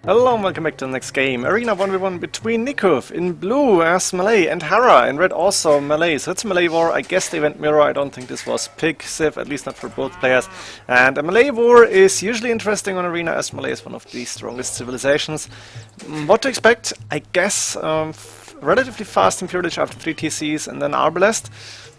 Hello and welcome back to the next game. Arena 1v1 between Nicov in blue as Malay and Hera in red also Malay. So it's a Malay war. I guess they went mirror. I don't think this was pick Civ, at least not for both players. And a Malay war is usually interesting on Arena as Malay is one of the strongest civilizations. What to expect? I guess relatively fast Imperial after 3 TCs and then Arbalest.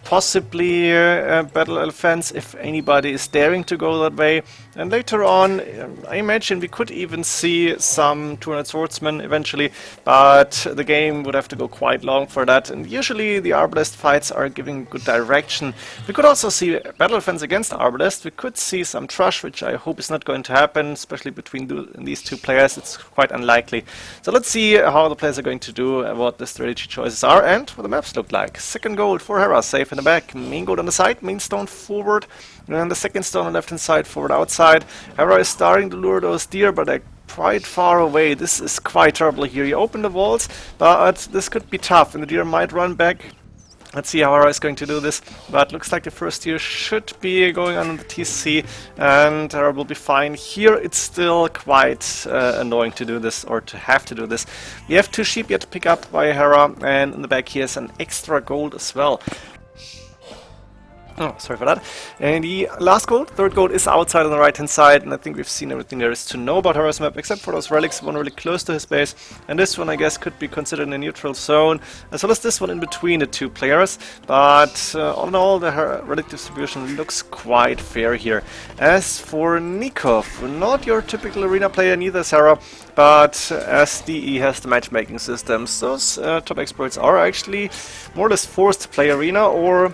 Possibly battle elephants if anybody is daring to go that way, and later on I imagine we could even see some 200 swordsmen eventually, but the game would have to go quite long for that, and usually the Arbalest fights are giving good direction. We could also see battle elephants against Arbalest. We could see some trash, which I hope is not going to happen, especially between these two players. It's quite unlikely. So let's see how the players are going to do, what the strategy choices are, and what the maps look like. Second gold for Hera, safe in the back, main gold on the side, main stone forward, and the second stone on the left hand side, forward outside. Hera is starting to lure those deer, but they're quite far away. This is quite terrible here. You open the walls, but this could be tough, and the deer might run back. Let's see how Hera is going to do this, but looks like the first deer should be going on the TC, and Hera will be fine. Here it's still quite annoying to do this, or to have to do this. We have 2 sheep yet to pick up by Hera, and in the back here's an extra gold as well. Oh, sorry for that. And the last gold, third gold, is outside on the right hand side, and I think we've seen everything there is to know about Hera's map, except for those relics, one really close to his base, and this one I guess could be considered in a neutral zone, as well as this one in between the two players, but all in all the relic distribution looks quite fair here. As for Nicov, not your typical arena player, neither is Hera, but SDE has the matchmaking systems. Those top experts are actually more or less forced to play arena, or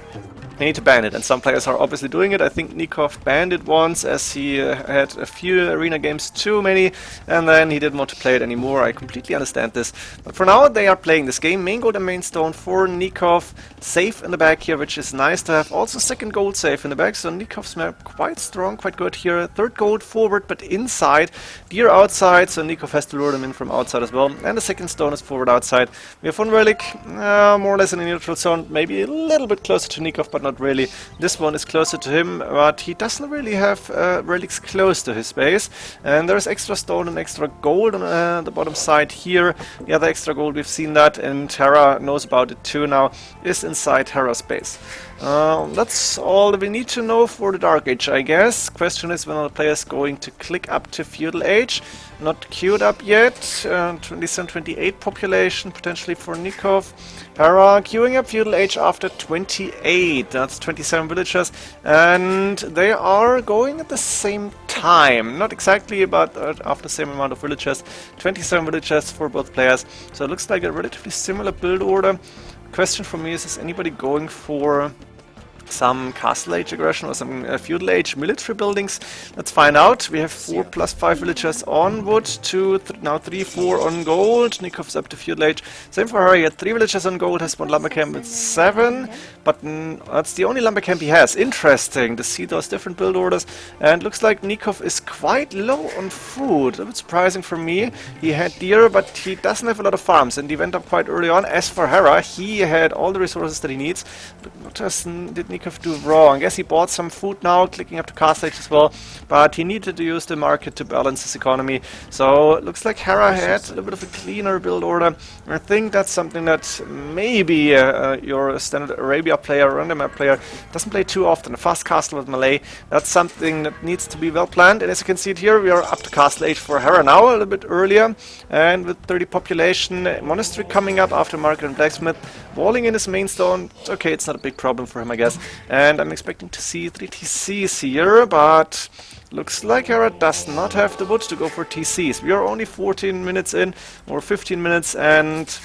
they need to ban it, and some players are obviously doing it. I think Nicov banned it once as he had a few arena games too many, and then he didn't want to play it anymore. I completely understand this. But for now they are playing this game. Main gold and main stone for Nicov. Safe in the back here, which is nice to have. Also second gold safe in the back, so Nikov's map quite strong, quite good here. Third gold forward, but inside. Deer outside, so Nicov has to lure them in from outside as well. And the second stone is forward outside. We have one relic, more or less in a neutral zone, maybe a little bit closer to Nicov, but not really. This one is closer to him, but he doesn't really have relics close to his base. And there's extra stone and extra gold on the bottom side here. The other extra gold, we've seen that, and Hera knows about it too now, is inside Hera's base. That's all that we need to know for the Dark Age, I guess. Question is when are the players going to click up to Feudal Age? Not queued up yet. 27-28 population potentially for Nicov. Hera queuing up Feudal Age after 28. That's 27 villagers, and they are going at the same time. Not exactly, but after the same amount of villagers. 27 villagers for both players. So it looks like a relatively similar build order. Question for me is anybody going for some Castle Age aggression or some Feudal Age military buildings? Let's find out. We have 4 + 5 villagers on wood, 2, now 3, 4 on gold. Nikov's up to Feudal Age. Same for her, he had 3 villagers on gold, has 1 lumber camp with 7, but that's the only lumber camp he has. Interesting to see those different build orders, and looks like Nicov is quite low on food. A bit surprising for me. He had deer, but he doesn't have a lot of farms, and he went up quite early on. As for Hera, he had all the resources that he needs, but what did Nicov do wrong? I guess he bought some food now, clicking up to Castle Age as well, but he needed to use the market to balance his economy. So it looks like Hera had a little bit of a cleaner build order. I think that's something that maybe your standard Arabia player, random map player, doesn't play too often. A fast castle with Malay, that's something that needs to be well planned, and as you can see it here, we are up to Castle Age for Hera now, a little bit earlier, and with 30 population, monastery coming up after market and blacksmith, walling in his main stone. Okay, it's not a big problem for him, I guess. And I'm expecting to see 3 TCs here, but looks like Hera does not have the wood to go for TCs. We are only 14 minutes in, or 15 minutes, and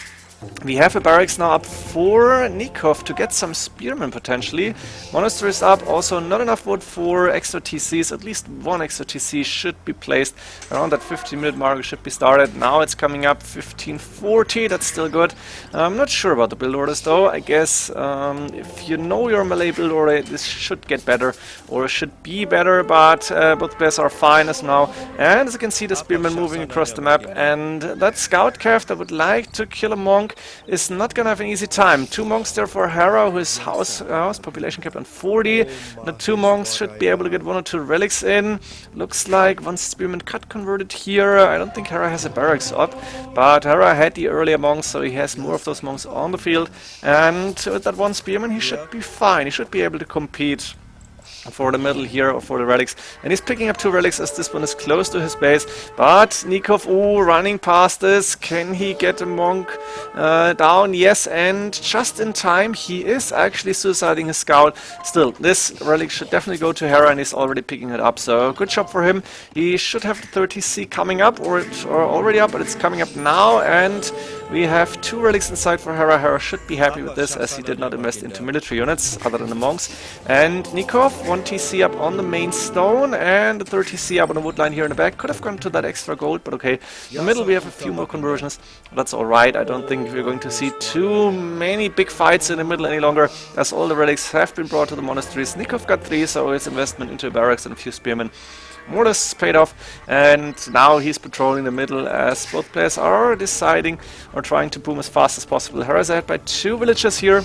we have a barracks now up for Nicov to get some spearmen potentially. Monastery is up, also not enough wood for extra TCs. At least 1 extra TC should be placed around that 15-minute mark. It should be started. Now it's coming up 15:40. That's still good. I'm not sure about the build orders though. I guess if you know your Malay build order, this should get better, or should be better, but both players are fine as now. And as you can see, the spearmen moving across the map, and that scout calf that would like to kill a monk monk is not gonna have an easy time. 2 monks there for Hera, who is house population cap on 40. The 2 monks should be able to get 1 or 2 relics in. Looks like 1 spearman cut converted here. I don't think Hera has a barracks up, but Hera had the earlier monks, so he has more of those monks on the field. And with that 1 spearman, he should be fine. He should be able to compete for the middle here, or for the relics. And he's picking up 2 relics as this one is close to his base. But Nicov, running past this. Can he get a monk down? Yes, and just in time, he is actually suiciding his scout. Still, this relic should definitely go to Hera, and he's already picking it up. So good job for him. He should have the 30C coming up, or already up, but it's coming up now. And we have 2 relics inside for Hera. Hera should be happy with this, as he did not invest into military units other than the monks. And Nicov, 1 TC up on the main stone, and the 30C up on the wood line here in the back. Could have gone to that extra gold, but okay. In the middle we have a few more conversions. That's alright. I don't think we're going to see too many big fights in the middle any longer, as all the relics have been brought to the monasteries. Nicov got 3, so his investment into a barracks and a few spearmen more or less paid off, and now he's patrolling the middle as both players are deciding or trying to boom as fast as possible. Hera's ahead by 2 villages here.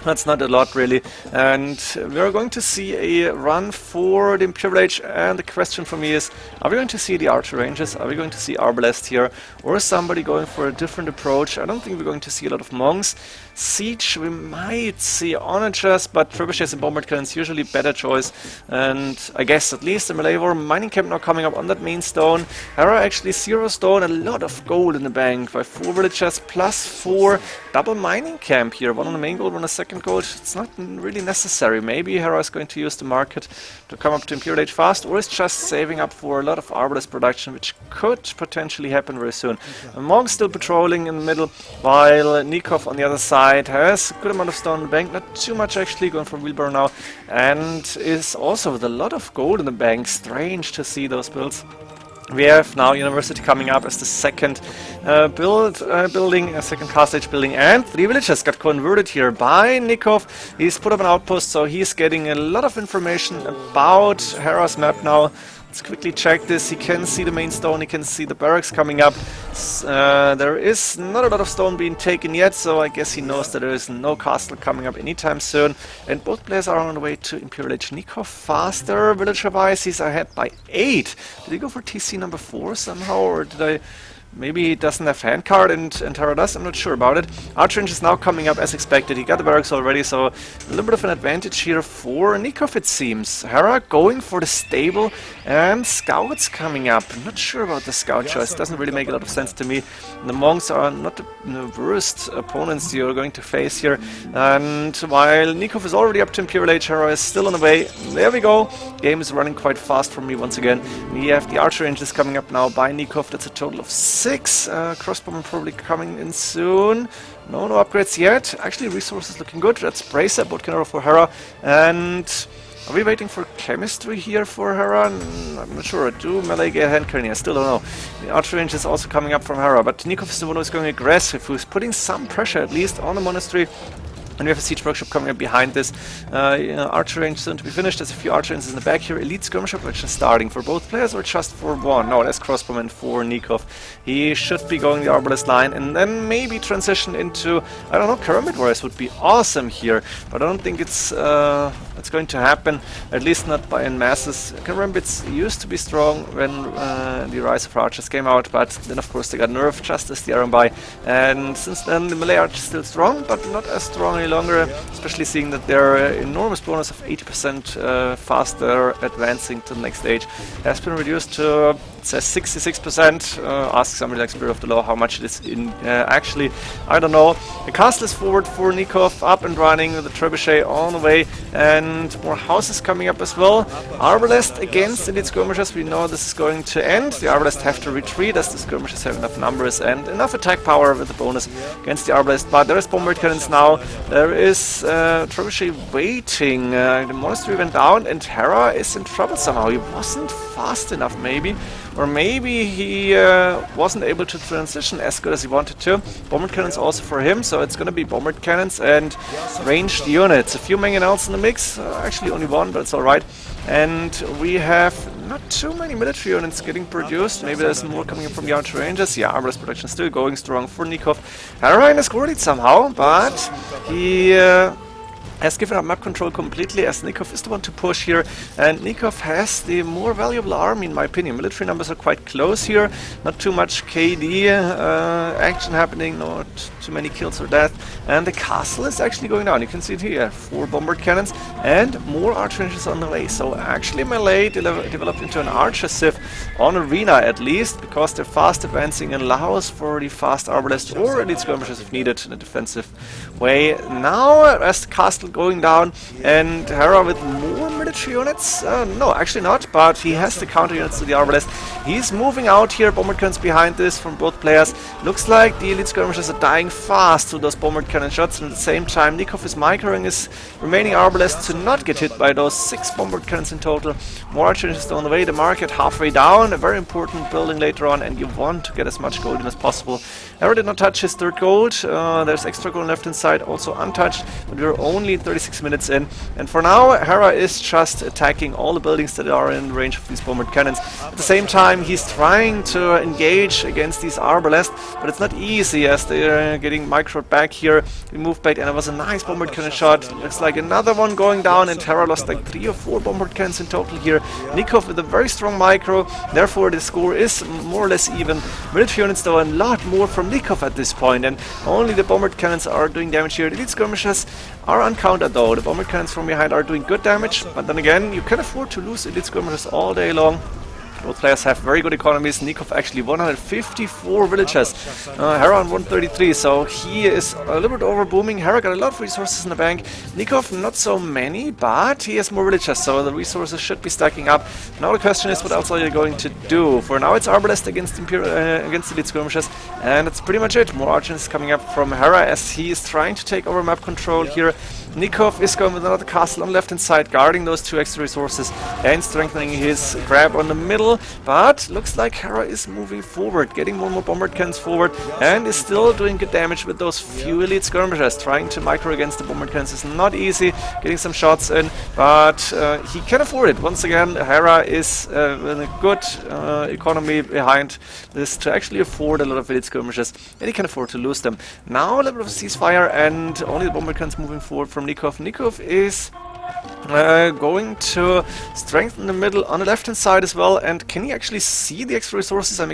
That's not a lot, really, and we're going to see a run for the Imperial Age, and the question for me is, are we going to see the Archer Ranges? Are we going to see Arbalest here, or is somebody going for a different approach? I don't think we're going to see a lot of monks. Siege, we might see onagers, but trebuchets and bombard cannons usually better choice, and I guess at least the Malay War mining camp now coming up on that main stone. Hera actually 0 stone, a lot of gold in the bank by 4 villagers plus 4 double mining camp here, 1 on the main gold, 1 on the second gold. It's not really necessary. Maybe Hera is going to use the market to come up to Imperial Age fast, or is just saving up for a lot of Arbalest production, which could potentially happen very soon. Monk still patrolling in the middle, while Nicov on the other side has a good amount of stone in the bank, not too much actually, going for wheelbarrow now, and is also with a lot of gold in the bank. Strange to see those builds. We have now University coming up as the second building, a second castle age building, and 3 villages got converted here by Nicov. He's put up an outpost, so he's getting a lot of information about Hera's map now. Let's quickly check this. He can see the main stone, he can see the barracks coming up. There is not a lot of stone being taken yet, so I guess he knows that there is no castle coming up anytime soon. And both players are on the way to Imperial Age. Nicov faster, villager-wise, he's ahead by 8. Did he go for TC number 4 somehow, or did I... Maybe he doesn't have hand card and Hera does, I'm not sure about it. Archer Range is now coming up as expected. He got the barracks already, so a little bit of an advantage here for Nicov, it seems. Hera going for the stable, and scouts coming up. I'm not sure about the scout choice, doesn't really make a lot of sense to me. The monks are not the worst opponents you're going to face here. And while Nicov is already up to Imperial Age, Hera is still on the way. There we go. Game is running quite fast for me once again. We have the Archer Ranges coming up now by Nicov. That's a total of 6. Crossbowman probably coming in soon. No upgrades yet. Actually, resources looking good. That's Bracer, both Canaro for Hera. And are we waiting for chemistry here for Hera? I'm not sure. Do Malay get hand cannon? I still don't know. The Archer Range is also coming up from Hera, but Nicov is the one who's going aggressive, who's putting some pressure at least on the monastery. And we have a siege workshop coming up behind this. Archer range soon to be finished. There's a few archer ranges in the back here. Elite skirmisher, which is starting for both players or just for one? No, that's crossbowman for Nicov. He should be going the arbalest line and then maybe transition into, I don't know, pyramid warriors would be awesome here. But I don't think it's going to happen, at least not by en masses. I can remember it used to be strong when the Rise of Archers came out, but then of course they got nerfed just as the by. And since then the Malay Arch is still strong, but not as strong any longer, especially seeing that their enormous bonus of 80% faster advancing to the next stage has been reduced to, it says 66%. Ask somebody like Spirit of the Law how much it is in actually, I don't know. The castle is forward for Nicov, up and running with the trebuchet on the way, and more houses coming up as well. Arbalest against elite skirmishers, we know this is going to end. The Arbalest have to retreat as the skirmishers have enough numbers and enough attack power with the bonus against the Arbalest, but there is bombard cannons now. There is trebuchet waiting. The monastery went down and Hera is in trouble somehow. He wasn't fast enough maybe, or maybe he wasn't able to transition as good as he wanted to. Bombard cannons also for him, so it's going to be bombard cannons and ranged units. A few mangonels in the mix, actually only one, but it's alright. And we have not too many military units getting produced. Maybe there's more coming in from the archer ranges. Yeah, armorless production still going strong for Nicov. Hera in a score lead somehow, but he has given up map control completely, as Nicov is the one to push here, and Nicov has the more valuable army in my opinion. Military numbers are quite close here, not too much KD action happening, not too many kills or death, and the castle is actually going down. You can see it here, 4 bombard cannons and more archer engines on the way. So actually Malay developed into an archer civ on arena at least, because they're fast advancing and allows for the fast arbalest or elite skirmishers if needed in a defensive way. Now as the castle going down, and Hera with more military units? No, actually not, but he has the counter units to the arbalest. He's moving out here, bombard cannons behind this from both players. Looks like the elite skirmishers are dying fast to those bombard cannon shots, and at the same time Nicov is microing his remaining arbalest to not get hit by those 6 bombard cannons in total. More archer engines on the way, the market halfway down, a very important building later on, and you want to get as much gold in as possible. Hera did not touch his 3rd gold, there's extra gold left inside, also untouched, but we're only 36 minutes in, and for now Hera is just attacking all the buildings that are in range of these bombard cannons. At the same time he's trying to engage against these arbalest, but it's not easy as they're getting microed back here. We move back, and it was a nice bombard cannon shot. Looks like another one going down, and Hera lost like 3 or 4 bombard cannons in total here. Nicov with a very strong micro, therefore the score is more or less even. Military units though a lot more from Nicov at this point, and only the bombard cannons are doing damage here. The elite skirmishers are uncountered though. The bombard cannons from behind are doing good damage, but then again you can afford to lose elite skirmishers all day long. Both players have very good economies. Nicov actually 154 villagers, Hera on 133, so he is a little bit over booming. Hera got a lot of resources in the bank, Nicov not so many, but he has more villagers, so the resources should be stacking up. Now the question is, what else are you going to do? For now it's arbalest against against elite skirmishers, and that's pretty much it. More archers coming up from Hera as he is trying to take over map control here. Nicov is going with another castle on the left hand side, guarding those 2 extra resources and strengthening his grab on the middle, but looks like Hera is moving forward, getting more and more bombard cannons forward, and is still doing good damage with those few elite skirmishers. Trying to micro against the bombard cannons is not easy, getting some shots in, but he can afford it. Once again, Hera is in a good economy behind this to actually afford a lot of elite skirmishers, and he can afford to lose them. Now a little bit of a ceasefire, and only the bombard cannons moving forward from Nicov. Nicov is going to strengthen the middle on the left hand side as well. And can he actually see the extra resources? I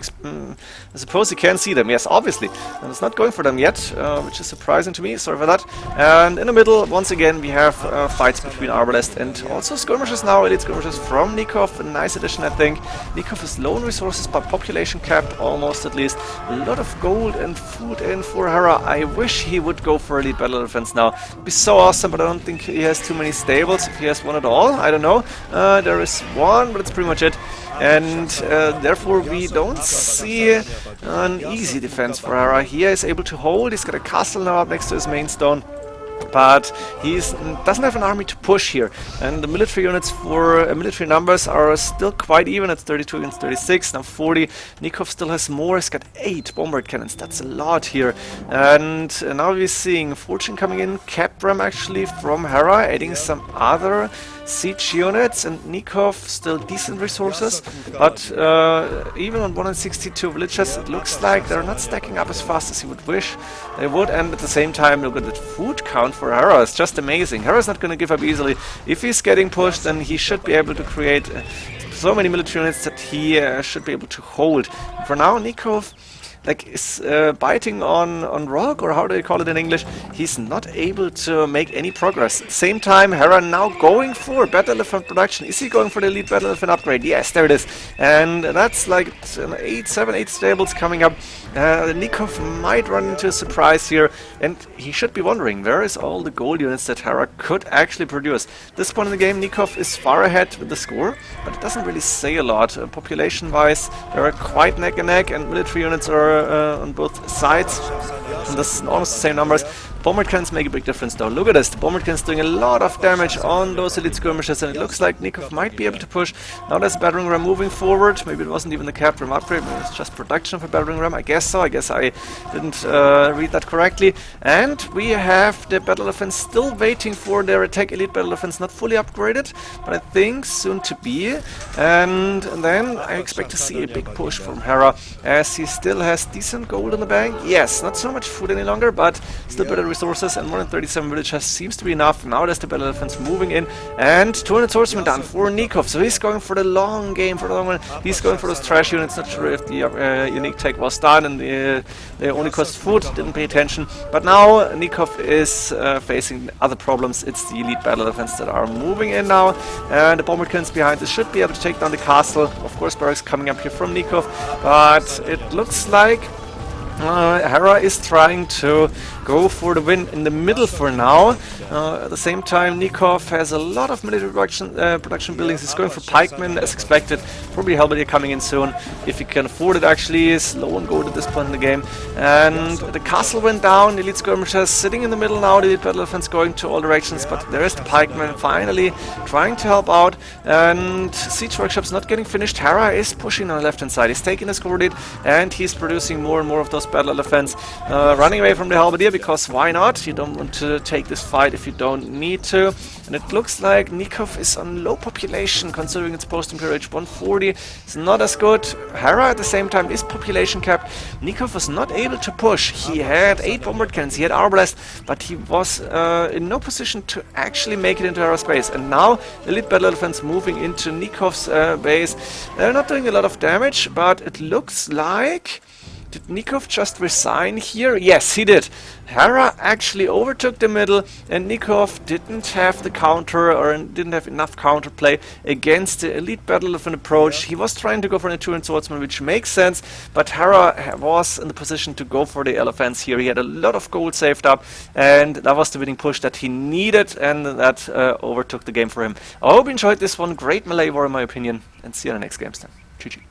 suppose he can see them, yes, obviously, and it's not going for them yet, which is surprising to me. Sorry for that. And in the middle once again we have fights between arbalest and also skirmishers now, elite skirmishers from Nicov. A nice addition, I think. Nicov is low on resources but population cap almost, at least. A lot of gold and food in for Hera. I wish he would go for elite battle defense now. It'd be so awesome, but I don't think he has too many stables. If he has one at all, I don't know. There is one, but it's pretty much it. And therefore we don't see an easy defense for Hera. He is able to hold. He's got a castle now up next to his main stone, but he doesn't have an army to push here, and the military units for military numbers are still quite even. It's 32 against 36, now 40. Nicov still has more. He's got 8 bombard cannons. That's a lot here. And now we're seeing Fortune coming in, Capram actually from Hera, adding some other siege units, and Nicov still decent resources, but even on 162 villages it looks like they're not stacking up as fast as he would wish they would. And at the same time, look at the food count for Hera, it's just amazing. Hera's not going to give up easily. If he's getting pushed, then he should be able to create so many military units that he should be able to hold. For now, Nicov is biting on rock, or how do you call it in English. He's not able to make any progress. At the same time, Hera now going for battle elephant production. Is he going for the elite battle elephant upgrade? Yes, there it is. And that's like 8 stables coming up. Nicov might run into a surprise here, and he should be wondering, where is all the gold units that Hera could actually produce? At this point in the game, Nicov is far ahead with the score, but it doesn't really say a lot. Population-wise, they are quite neck and neck, and military units are on both sides. And this is almost the same numbers, Bombard cannons make a big difference though. Look at this, the bombard cannons doing a lot of damage on those elite skirmishers, and it looks like Nicov might be able to push. Now there's a battering ram moving forward. Maybe it wasn't even the capped ram upgrade, maybe it's just production of a battering ram. I guess so, I guess I didn't read that correctly. And we have the battle defense still waiting for their attack elite battle defense, not fully upgraded, but I think soon to be. And then I expect to see a big push from Hera, as he still has decent gold in the bank. Yes, not so much food any longer, but still better resources, and more than 37 villagers seems to be enough. Now there's the battle defense moving in, and 200 swordsmen done for Nicov, so he's going for the long game, for the long run. He's going for those trash units. Not sure if the unique tech was done and they only cost food, didn't pay attention. But now Nicov is facing other problems. It's the elite battle defense that are moving in now, and the bombard cannons behind this should be able to take down the castle. Of course, barracks coming up here from Nicov, but it looks like Hera is trying to go for the win in the middle for now. At the same time, Nicov has a lot of military production buildings. He's going for pikemen as expected. Probably Halberdier coming in soon, if he can afford it actually. Is low on gold at this point in the game. And the castle went down, the elite skirmishers sitting in the middle now, the elite battle defense going to all directions, but there is the pikemen finally trying to help out. And siege workshops not getting finished. Hera is pushing on the left hand side. He's taking his coordinate, and he's producing more and more of those battle defense, running away from the halberdier, because why not? You don't want to take this fight if you don't need to. And it looks like Nicov is on low population, considering its post-imperial age 140. It's not as good. Hera at the same time is population capped. Nicov was not able to push. He had 8 bombard cannons, he had arbalest, but he was in no position to actually make it into Hera's base. And now elite battle defense moving into Nikov's base. They're not doing a lot of damage, but it looks like... Did Nicov just resign here? Yes, he did. Hera actually overtook the middle, and Nicov didn't have the counter, or didn't have enough counterplay against the elite battle of an approach. He was trying to go for an 2-hand swordsman, which makes sense, but Hera was in the position to go for the elephants here. He had a lot of gold saved up, and that was the winning push that he needed, and that overtook the game for him. I hope you enjoyed this one. Great Malay war in my opinion, and see you in the next games then. GG.